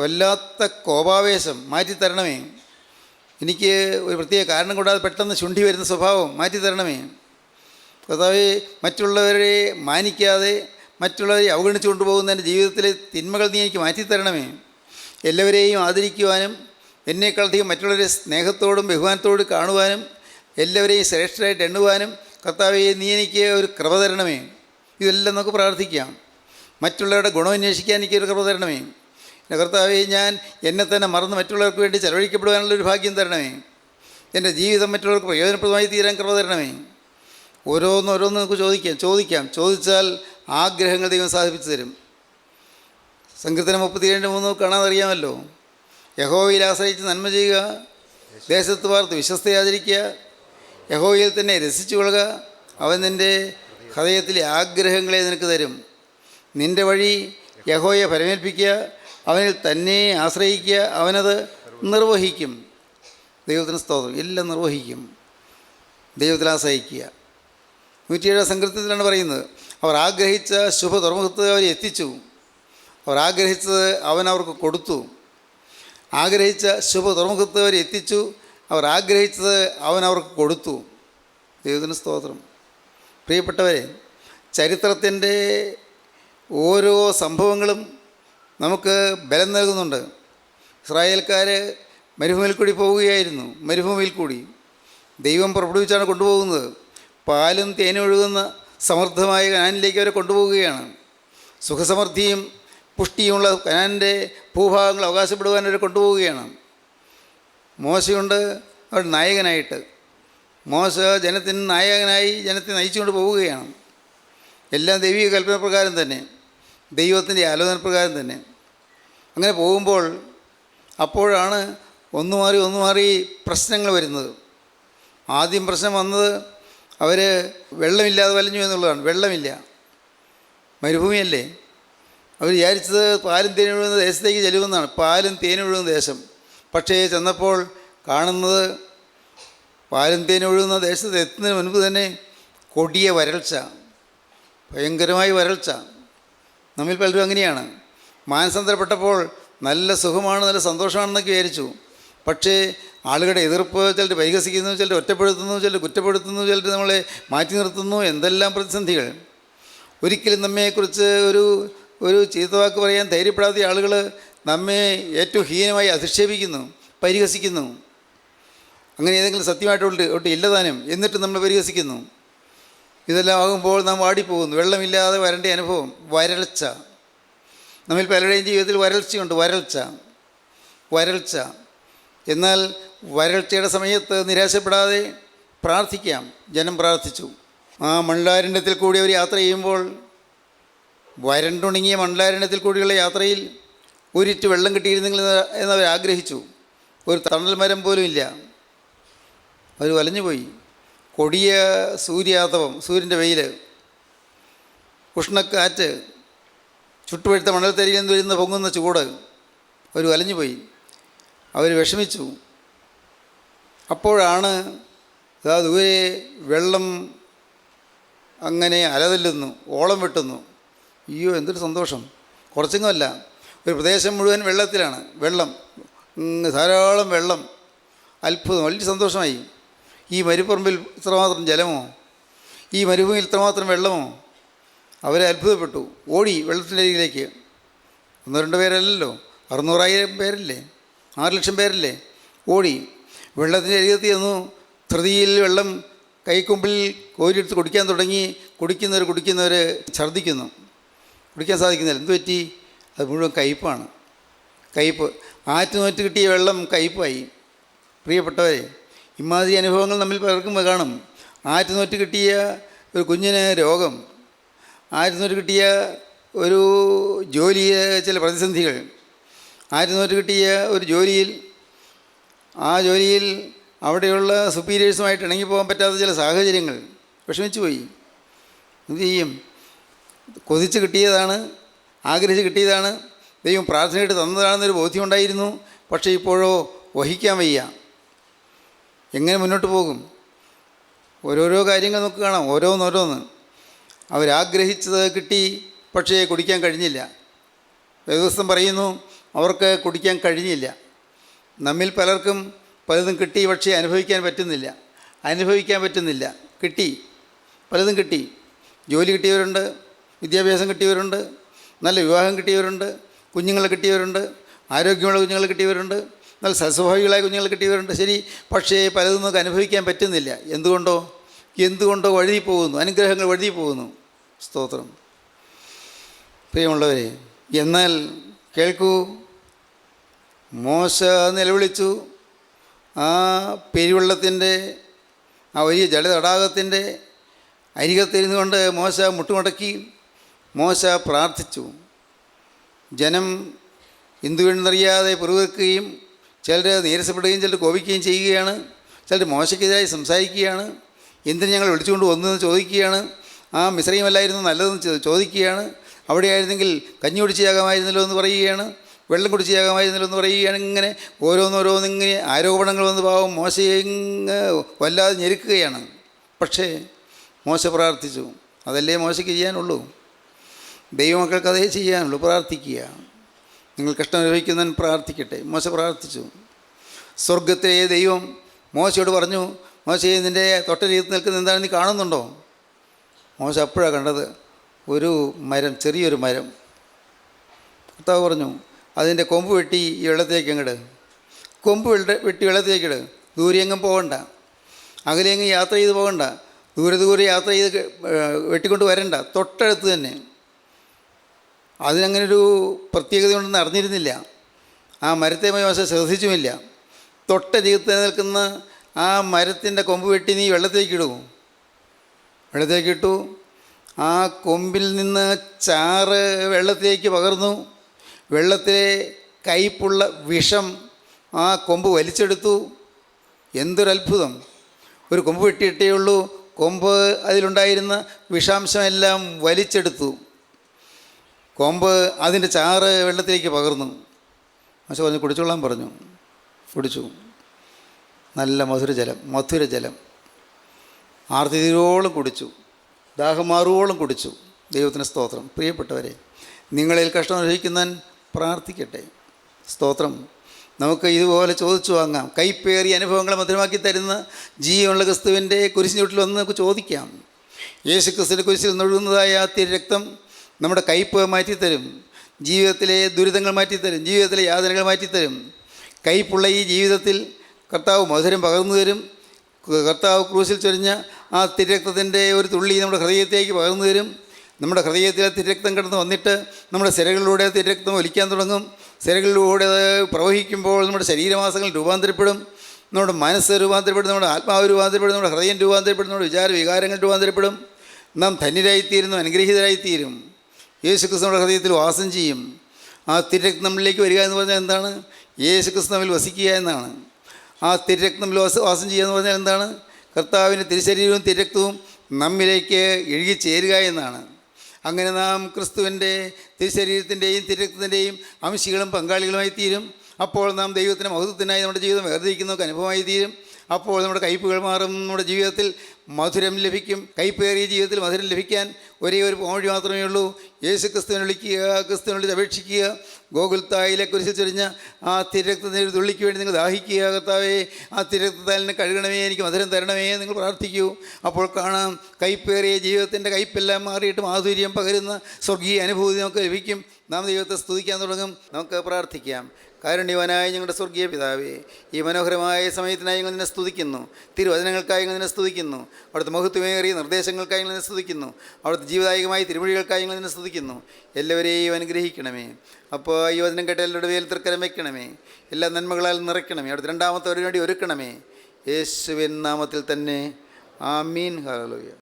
വല്ലാത്ത കോപാവേശം മാറ്റിത്തരണമേ. എനിക്ക് ഒരു പ്രത്യേക കാരണം കൂടാതെ പെട്ടെന്ന് ചുണ്ടി വരുന്ന സ്വഭാവം മാറ്റിത്തരണമേ. കർത്താവേ മറ്റുള്ളവരെ മാനിക്കാതെ മറ്റുള്ളവരെ അവഗണിച്ചു കൊണ്ടുപോകുന്ന എൻ്റെ ജീവിതത്തിലെ തിന്മകൾ നീ എനിക്ക് മാറ്റിത്തരണമേ. എല്ലാവരെയും ആദരിക്കുവാനും എന്നേക്കാളധികം മറ്റുള്ളവരെ സ്നേഹത്തോടും ബഹുമാനത്തോടും കാണുവാനും എല്ലാവരെയും ശ്രേഷ്ഠരായിട്ട് എണ്ണുവാനും കർത്താവേ നീ എനിക്ക് ഒരു കൃപ തരണമേ. ഇതെല്ലാം നമുക്ക് പ്രാർത്ഥിക്കാം. മറ്റുള്ളവരുടെ ഗുണമന്വേഷിക്കാൻ എനിക്കൊരു കൃപ തരണമേ. എൻ്റെ കർത്താവേ ഞാൻ എന്നെ തന്നെ മറന്ന് മറ്റുള്ളവർക്ക് വേണ്ടി ചെലവഴിക്കപ്പെടുവാനുള്ളൊരു ഭാഗ്യം തരണമേ. എൻ്റെ ജീവിതം മറ്റുള്ളവർക്ക് പ്രയോജനപ്രദമായി തീരാൻ കൃപ തരണമേ. ഓരോന്നോരോന്ന് നമുക്ക് ചോദിച്ചാൽ ആഗ്രഹങ്ങൾ ദൈവം സാധിപ്പിച്ചു തരും. സങ്കീർത്തനം 37:3 കാണാതറിയാമല്ലോ. യഹോവയിൽ ആശ്രയിച്ച് നന്മ ചെയ്യുക, ദേശത്ത് പാർത്ത് വിശ്വസ്തയാചരിക്കുക, യഹോവയിൽ തന്നെ രസിച്ചു കൊള്ളുക, അവൻ നിൻ്റെ ഹൃദയത്തിലെ ആഗ്രഹങ്ങളെ നിനക്ക് തരും. നിൻ്റെ വഴി യഹോവയെ പരമേൽപ്പിക്കുക, അവനിൽ തന്നെ ആശ്രയിക്കുക, അവനത് നിർവഹിക്കും. ദൈവത്തിന് സ്തോത്രം. എല്ലാം നിർവഹിക്കും. ദൈവത്തിൽ ആശ്രയിക്കുക. 107 സങ്കീർത്തനത്തിലാണ് പറയുന്നത്, അവർ ആഗ്രഹിച്ച ശുഭ തുറമുഖത്ത് അവരെ എത്തിച്ചു. അവർ ആഗ്രഹിച്ചത് അവൻ അവർക്ക് കൊടുത്തു. ആഗ്രഹിച്ച ശുഭ തുറമുഖത്ത് അവരെ എത്തിച്ചു. അവർ ആഗ്രഹിച്ചത് അവൻ അവർക്ക് കൊടുത്തു. ദൈവത്തിന് സ്തോത്രം. പ്രിയപ്പെട്ടവരെ, ചരിത്രത്തിൻ്റെ ഓരോ സംഭവങ്ങളും നമുക്ക് ബലം നൽകുന്നുണ്ട്. ഇസ്രായേൽക്കാർ മരുഭൂമിയിൽ കൂടി പോവുകയായിരുന്നു. മരുഭൂമിയിൽ കൂടി ദൈവം പുറപ്പെടുവിച്ചാണ് കൊണ്ടുപോകുന്നത്. പാലും തേനും ഒഴുകുന്ന സമൃദ്ധമായ കനാനിലേക്ക് അവരെ കൊണ്ടുപോവുകയാണ്. സുഖസമൃദ്ധിയും പുഷ്ടിയുമുള്ള കനാനിൻ്റെ ഭൂഭാഗങ്ങൾ അവകാശപ്പെടുവാൻ അവരെ കൊണ്ടുപോവുകയാണ്. മോശയുണ്ട് അവരുടെ നായകനായിട്ട്. മോശ ജനത്തിന് നായകനായി ജനത്തെ നയിച്ചുകൊണ്ട് പോവുകയാണ്. എല്ലാം ദൈവിക കൽപ്പന പ്രകാരം തന്നെ, ദൈവത്തിൻ്റെ ആലോചന പ്രകാരം തന്നെ. അങ്ങനെ പോകുമ്പോൾ അപ്പോഴാണ് ഒന്നു മാറി പ്രശ്നങ്ങൾ വരുന്നത്. ആദ്യം പ്രശ്നം വന്നത് അവർ വെള്ളമില്ലാതെ വലഞ്ഞു എന്നുള്ളതാണ്. വെള്ളമില്ല, മരുഭൂമിയല്ലേ. അവർ വിചാരിച്ചത് പാലും തേനും ഒഴുകുന്ന ദേശത്തേക്ക് ചെല്ലുമെന്നാണ്, പാലും തേനും ഒഴുകുന്ന ദേശം. പക്ഷേ ചെന്നപ്പോൾ കാണുന്നത് പാലും തേനും ഒഴുകുന്ന ദേശത്ത് എത്തുന്നതിന് മുൻപ് തന്നെ കൊടിയ വരൾച്ച, ഭയങ്കരമായ വരൾച്ച. നമ്മിൽ പലരും അങ്ങനെയാണ്. മാനസാന്തരപ്പെട്ടപ്പോൾ നല്ല സുഖമാണ്, നല്ല സന്തോഷമാണെന്നൊക്കെ വിചാരിച്ചു. പക്ഷേ ആളുകളുടെ എതിർപ്പ്, ചിലർ പരിഹസിക്കുന്നു, ചിലർ ഒറ്റപ്പെടുത്തുന്നു, ചിലർ കുറ്റപ്പെടുത്തുന്നു, ചിലർ നമ്മളെ മാറ്റി നിർത്തുന്നു. എന്തെല്ലാം പ്രതിസന്ധികൾ. ഒരിക്കലും നമ്മെക്കുറിച്ച് ഒരു ചീത്തവാക്ക് പറയാൻ ധൈര്യപ്പെടാത്ത ആളുകൾ നമ്മെ ഏറ്റവും ഹീനമായി അധിക്ഷേപിക്കുന്നു, പരിഹസിക്കുന്നു. അങ്ങനെ ഏതെങ്കിലും സത്യമായിട്ട് ഇല്ലതാനും എന്നിട്ട് നമ്മൾ പരിഹസിക്കുന്നു. ഇതെല്ലാം ആകുമ്പോൾ നാം വാടിപ്പോകുന്നു. വെള്ളമില്ലാതെ വരേണ്ട അനുഭവം, വരൾച്ച. നമ്മിൽ പലരുടെയും ജീവിതത്തിൽ വരൾച്ചയുണ്ട്. വരൾച്ച. എന്നാൽ വരൾച്ചയുടെ സമയത്ത് നിരാശപ്പെടാതെ പ്രാർത്ഥിക്കാം. ജനം പ്രാർത്ഥിച്ചു. ആ മണലാരണ്യത്തിൽ കൂടി അവർ യാത്ര ചെയ്യുമ്പോൾ, വരണ്ടുണങ്ങിയ മണലാരണ്യത്തിൽ കൂടിയുള്ള യാത്രയിൽ ഒരിറ്റ് വെള്ളം കിട്ടിയിരുന്നെങ്കിൽ എന്നവർ ആഗ്രഹിച്ചു. ഒരു തണൽ മരം പോലും ഇല്ല. അവർ വലഞ്ഞുപോയി. കൊടിയ സൂര്യാതപം, സൂര്യൻ്റെ വെയിൽ, ഉഷ്ണക്കാറ്റ്, ചുട്ടുപഴുത്ത മണൽത്തരിയിൽ നിന്ന് വരുന്ന പൊങ്ങുന്ന ചൂട്. അവർ വലഞ്ഞുപോയി. അവർ വിഷമിച്ചു. അപ്പോഴാണ് ദൂരെ വെള്ളം അങ്ങനെ അലതല്ലുന്നു, ഓളം വെട്ടുന്നു. അയ്യോ, എന്തൊരു സന്തോഷം! കുറച്ചെങ്ങുമല്ല, ഒരു പ്രദേശം മുഴുവൻ വെള്ളത്തിലാണ്. വെള്ളം, ധാരാളം വെള്ളം. അത്ഭുതം, വലിയ സന്തോഷമായി. ഈ മരുപ്പറമ്പിൽ ഇത്രമാത്രം ജലമോ, ഈ മരുഭൂമിയിൽ ഇത്രമാത്രം വെള്ളമോ? അവരെ അത്ഭുതപ്പെട്ടു. ഓടി വെള്ളത്തിൻ്റെ അരികിലേക്ക്. 1-2 പേരല്ലല്ലോ, 600,000 പേരല്ലേ, 6 ലക്ഷം പേരല്ലേ. ഓടി വെള്ളത്തിൻ്റെ അരികത്ത് ചെന്നു. ധൃതിയിൽ വെള്ളം കൈക്കുമ്പിൽ കോരിയെടുത്ത് കുടിക്കാൻ തുടങ്ങി. കുടിക്കുന്നവർ ഛർദ്ദിക്കുന്നു, കുടിക്കാൻ സാധിക്കുന്നില്ല. എന്തു പറ്റി? അത് മുഴുവൻ കയ്പ്പാണ്. കയ്പ്പ്. ആറ്റുനോറ്റ് കിട്ടിയ വെള്ളം കയ്പ്പായി. പ്രിയപ്പെട്ടവരെ, ഇമാതിരി അനുഭവങ്ങൾ നമ്മിൽ പലർക്കും കാണും. ആറ്റുനോറ്റ് കിട്ടിയ ഒരു കുഞ്ഞിന് രോഗം, ആറ്റുനോറ്റ് കിട്ടിയ ഒരു ജോലിയെ ചില പ്രതിസന്ധികൾ, ആറ്റുനോറ്റ് കിട്ടിയ ഒരു ജോലിയിൽ, ആ ജോലിയിൽ അവിടെയുള്ള സുപ്പീരിയേഴ്സുമായിട്ട് ഇണങ്ങിപ്പോകാൻ പറ്റാത്ത ചില സാഹചര്യങ്ങൾ. വിഷമിച്ചു പോയി. എന്തു ചെയ്യും? കൊതിച്ച് കിട്ടിയതാണ്, ആഗ്രഹിച്ച് കിട്ടിയതാണ്, ദൈവം പ്രാർത്ഥനയായിട്ട് തന്നതാണെന്നൊരു ബോധ്യമുണ്ടായിരുന്നു. പക്ഷേ ഇപ്പോഴോ വഹിക്കാൻ വയ്യ. എങ്ങനെ മുന്നോട്ട് പോകും? ഓരോരോ കാര്യങ്ങൾ നമുക്ക് കാണാം, ഓരോന്ന്. അവരാഗ്രഹിച്ചത് കിട്ടി, പക്ഷേ കുടിക്കാൻ കഴിഞ്ഞില്ല. വേദപുസ്തകം പറയുന്നു അവർക്ക് കുടിക്കാൻ കഴിഞ്ഞില്ല. നമ്മിൽ പലർക്കും പലതും കിട്ടി, പക്ഷേ അനുഭവിക്കാൻ പറ്റുന്നില്ല. കിട്ടി, പലതും കിട്ടി. ജോലി കിട്ടിയവരുണ്ട്, വിദ്യാഭ്യാസം കിട്ടിയവരുണ്ട്, നല്ല വിവാഹം കിട്ടിയവരുണ്ട്, കുഞ്ഞുങ്ങളെ കിട്ടിയവരുണ്ട്, ആരോഗ്യമുള്ള കുഞ്ഞുങ്ങളെ കിട്ടിയവരുണ്ട്, നല്ല സസ്വഭാവികളായ കുഞ്ഞുങ്ങളെ കിട്ടിയവരുണ്ട്. ശരി, പക്ഷേ പലതും നമുക്ക് അനുഭവിക്കാൻ പറ്റുന്നില്ല. എന്തുകൊണ്ടോ വഴുതി പോകുന്നു, അനുഗ്രഹങ്ങൾ വഴുതി പോകുന്നു. സ്തോത്രം. പ്രിയമുള്ളവരെ, എന്നാൽ കേൾക്കൂ, മോശ നിലവിളിച്ചു. ആ പെരുവെള്ളത്തിൻ്റെ, ആ വലിയ ജലതടാകത്തിൻ്റെ അരികത്തിരുന്നു കൊണ്ട് മോശ മുട്ടുമടക്കി. മോശ പ്രാർത്ഥിച്ചു. ജനം എന്തുവേണ്ടെന്നറിയാതെ പുറവെക്കുകയും ചിലർ നീരസപ്പെടുകയും ചിലർ കോപിക്കുകയും ചെയ്യുകയാണ്. ചിലർ മോശയ്ക്കെതിരായി സംസാരിക്കുകയാണ്. എന്തിന് ഞങ്ങൾ വിളിച്ചുകൊണ്ട് വന്നതെന്ന് ചോദിക്കുകയാണ്. ആ മിശ്രയുമല്ലായിരുന്നു നല്ലതെന്ന് ചോദിക്കുകയാണ്. അവിടെ ആയിരുന്നെങ്കിൽ കഞ്ഞി കുടിച്ചാകാമായിരുന്നല്ലോ എന്ന് പറയുകയാണ്, വെള്ളം കുടിച്ചാകാമായിരുന്നല്ലോ എന്ന് പറയുകയാണ്. ഇങ്ങനെ ഓരോന്നിങ്ങനെ ആരോപണങ്ങൾ വന്ന് പാവം മോശയെ വല്ലാതെ ഞെരുക്കുകയാണ്. പക്ഷേ മോശ പ്രാർത്ഥിച്ചു. അതല്ലേ മോശയ്ക്ക് ചെയ്യാനുള്ളൂ. ദൈവമക്കൾക്ക് അതേ ചെയ്യാനുള്ളൂ, പ്രാർത്ഥിക്കുക. നിങ്ങൾ കഷ്ടം അനുഭവിക്കുന്നവൻ പ്രാർത്ഥിക്കട്ടെ. മോശ പ്രാർത്ഥിച്ചു. സ്വർഗത്തിലെ ദൈവം മോശയോട് പറഞ്ഞു, മോശയെ നിൻ്റെ തൊട്ടരീത്ത് നിൽക്കുന്നത് എന്താണ് നീ കാണുന്നുണ്ടോ? മോശ അപ്പോഴാണ് കണ്ടത് ഒരു മരം, ചെറിയൊരു മരം. കർത്താവ് പറഞ്ഞു, അതിൻ്റെ കൊമ്പ് വെട്ടി ഈ വെള്ളത്തിലേക്ക് അങ്ങിട്, കൊമ്പ് വെട്ടി വെള്ളത്തിലേക്കിട്, ദൂരെ എങ്ങും പോകണ്ട, അകലെ എങ്ങും യാത്ര ചെയ്ത് പോകണ്ട, ദൂരെ യാത്ര ചെയ്ത് വെട്ടിക്കൊണ്ട് വരണ്ട, തൊട്ടടുത്ത് തന്നെ. അതിനങ്ങനൊരു പ്രത്യേകതയുണ്ടെന്ന് അറിഞ്ഞിരുന്നില്ല. ആ മരത്തെ മോശ ശ്രദ്ധിച്ചുമില്ല. തൊട്ടരികത്ത് നിൽക്കുന്ന ആ മരത്തിൻ്റെ കൊമ്പ് വെട്ടി നീ വെള്ളത്തിലേക്കിടൂ. വെള്ളത്തിലേക്കിട്ടു. ആ കൊമ്പിൽ നിന്ന് ചാറ് വെള്ളത്തിലേക്ക് പകർന്നു. വെള്ളത്തിലെ കയ്പുള്ള വിഷം ആ കൊമ്പ് വലിച്ചെടുത്തു. എന്തൊരത്ഭുതം! ഒരു കൊമ്പ് വെട്ടിയിട്ടേ ഉള്ളൂ, കൊമ്പ് അതിലുണ്ടായിരുന്ന വിഷാംശമെല്ലാം വലിച്ചെടുത്തു. കൊമ്പ് അതിൻ്റെ ചാറ് വെള്ളത്തിലേക്ക് പകർന്നു. മോശ പറഞ്ഞു, കുടിച്ചോളാൻ പറഞ്ഞു. കുടിച്ചു. നല്ല മധുരജലം ആർത്തി തീരോളം കുടിച്ചു, ദാഹം മാറുവോളം കുടിച്ചു. ദൈവത്തിന് സ്തോത്രം. പ്രിയപ്പെട്ടവരെ, നിങ്ങളിൽ കഷ്ടം അനുഭവിക്കുന്നവൻ പ്രാർത്ഥിക്കട്ടെ. സ്തോത്രം. നമുക്ക് ഇതുപോലെ ചോദിച്ചു വാങ്ങാം. കൈപ്പേറിയ അനുഭവങ്ങളെ മധുരമാക്കി തരുന്ന ജീവനുള്ള ക്രിസ്തുവിൻ്റെ കുരിശിന് ചുവട്ടിൽ വന്ന് നമുക്ക് ചോദിക്കാം. യേശു ക്രിസ്തുവിൻ്റെ കുരിശിൽ നിന്നൊഴുകുന്നതായ ആ തിരുരക്തം നമ്മുടെ കയ്പ് മാറ്റിത്തരും, ജീവിതത്തിലെ ദുരിതങ്ങൾ മാറ്റിത്തരും, ജീവിതത്തിലെ യാതനകൾ മാറ്റിത്തരും. കയ്പുള്ള ഈ ജീവിതത്തിൽ കർത്താവ് മധുരം പകർന്നു തരും. കർത്താവ് ക്രൂശിൽ ചൊരിഞ്ഞ ആ തിരുരക്തത്തിൻ്റെ ഒരു തുള്ളി നമ്മുടെ ഹൃദയത്തേക്ക് പകർന്നു തരും. നമ്മുടെ ഹൃദയത്തിലെ തിരുരക്തം കിടന്ന് വന്നിട്ട് നമ്മുടെ സിരകളിലൂടെ തിരുരക്തം ഒലിക്കാൻ തുടങ്ങും. സിരകളിലൂടെ പ്രവഹിക്കുമ്പോൾ നമ്മുടെ ശരീരമാസങ്ങൾ രൂപാന്തരപ്പെടും, നമ്മുടെ മനസ്സ് രൂപാന്തരപ്പെടും, നമ്മുടെ ആത്മാവ് രൂപാന്തരപ്പെടും, നമ്മുടെ ഹൃദയം രൂപാന്തരപ്പെടും, നമ്മുടെ വിചാര വികാരങ്ങൾ രൂപാന്തരപ്പെടും. നാം ധന്യരായിത്തീരുന്നു, അനുഗ്രഹീതരായിത്തീരും. യേശു ക്രിസ്തു നമ്മുടെ ഹൃദയത്തിൽ വാസം ചെയ്യും. ആ തിരുരക്തം നമ്മളിലേക്ക് വരിക എന്ന് പറഞ്ഞാൽ എന്താണ്? യേശു ക്രിസ്തു നമ്മിൽ വസിക്കുക എന്നാണ്. ആ തിരുരക്തം നമ്മിൽ വാസം ചെയ്യുക എന്ന് പറഞ്ഞാൽ എന്താണ്? കർത്താവിൻ്റെ തിരുശരീരവും തിരുരക്തവും നമ്മിലേക്ക് ഇഴുകിച്ചേരുക എന്നാണ്. അങ്ങനെ നാം ക്രിസ്തുവിൻ്റെ തിരുശരീരത്തിൻ്റെയും തിരുരക്തത്തിൻ്റെയും അംശികളും പങ്കാളികളുമായി തീരും. അപ്പോൾ നാം ദൈവത്തിൻ്റെ മഹത്വത്തിനായി നമ്മുടെ ജീവിതം വേർതിരിക്കുന്നവർക്ക് അനുഭവമായി തീരും. അപ്പോൾ നമ്മുടെ കയ്പുകൾ മാറും, നമ്മുടെ ജീവിതത്തിൽ മധുരം ലഭിക്കും. കയ്പേറിയ ജീവിതത്തിൽ മധുരം ലഭിക്കാൻ ഒരേ ഒരു വഴി മാത്രമേ ഉള്ളൂ. യേശു ക്രിസ്തുവിനെ വിളിക്കുക, ക്രിസ്തുവിനെ അപേക്ഷിക്കുക. ഗോകുൽത്തായിലെ കുരിശിൽ ചൊരിഞ്ഞ ആ തിരുരക്തത്തിൻ്റെ ഒരു തുള്ളിക്ക് വേണ്ടി നിങ്ങൾ ദാഹിക്കുക. കർത്താവേ, ആ തിരുരക്തത്താൽ എന്നെ കഴുകണമേ, എനിക്ക് മധുരം തരണമേ നിങ്ങൾ പ്രാർത്ഥിക്കൂ. അപ്പോൾ കാണാം, കയ്പേറിയ ജീവിതത്തിൻ്റെ കയ്പെല്ലാം മാറിയിട്ട് മാധുര്യം പകരുന്ന സ്വർഗീയ അനുഭൂതി നമുക്ക് ലഭിക്കും. നാം ദൈവത്തെ സ്തുതിക്കാൻ തുടങ്ങും. നമുക്ക് പ്രാർത്ഥിക്കാം. കാരുണ്യവാനായ ഞങ്ങളുടെ സ്വർഗീയ പിതാവേ, ഈ മനോഹരമായ സമയത്തിനായി ഞങ്ങൾ നിന്നെ സ്തുതിക്കുന്നു. തിരുവചനങ്ങൾക്കായി ഞങ്ങൾ നിന്നെ സ്തുതിക്കുന്നു. അവിടുത്തെ മഹത്വമേറിയ നിർദ്ദേശങ്ങൾക്കായി ഞങ്ങൾ നിന്നെ സ്തുതിക്കുന്നു. അവിടുത്തെ ജീവദായകമായ തിരുമൊഴികൾക്കായി ഞങ്ങൾ നിന്നെ സ്തുതിക്കുന്നു. എല്ലാവരെയും അനുഗ്രഹിക്കണമേ. അപ്പോൾ ഈ വചനം കേട്ട എല്ലാവരുടെ മേൽ തൃക്കരം വയ്ക്കണമേ. എല്ലാ നന്മകളാൽ നിറയ്ക്കണമേ. അവിടുത്തെ രണ്ടാമത്തെ വേണ്ടി ഒരുക്കണമേ. യേശുവിൻ നാമത്തിൽ തന്നെ. ആമീൻ. ഹല്ലേലൂയ.